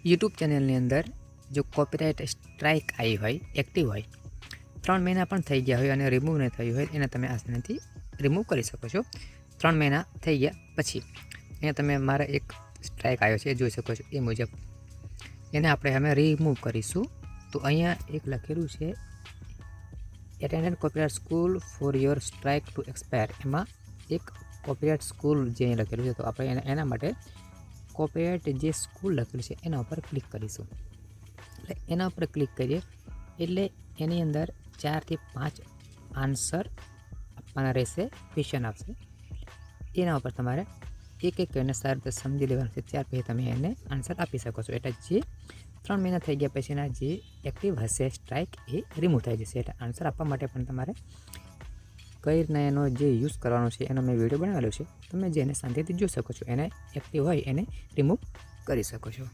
YouTube चैनलની અંદર જો copyright strike આવી હોય એક્ટિવ હોય 3 મહિના પણ થઈ ગયા હોય અને રિમૂવ ન થયું હોય એને તમે આસાનીથી રિમૂવ કરી શકો છો 3 મહિના થઈ ગયા પછી અહીંયા તમે મારા એક સ્ટ્રાઇક આવ્યો છે જોઈ શકો છો એ મુજબ એને આપણે હવે રિમૂવ કરીશું તો અહીંયા એક લખેલું છે attendant copyright school for your strike to expire એમાં એક કોપીરાઇટ સ્કૂલ જે લખેલું છે તો આપણે એના માટે કોપીરાઇટ જે સ્કૂલ લખેલું છે એના ઉપર ક્લિક કરીશું એટલે એના ઉપર ક્લિક કરીએ એટલે એની અંદર 4 થી 5 આન્સર આપવાના રહેશે ક્વેશ્ચન આવશે એના ઉપર તમારે એક એને સારી રીતે સમજી લેવાનું છે ત્યાર પછી તમે એને આન્સર આપી શકો છો એટલે જે 3 મહિના થઈ ગયા પછીના જે એક્ટિવ હશે સ્ટ્રાઇક એ રિમૂવ થઈ જશે એટલે આન્સર આપવા માટે પણ તમારે કઈ રીતના એનો જે યુઝ કરવાનો છે એનો મેં વિડીયો બનાવેલો છે તમે જેને શાંતિથી જોઈ શકો છો એને એક્ટિવ હોય એને રિમૂવ કરી શકો છો।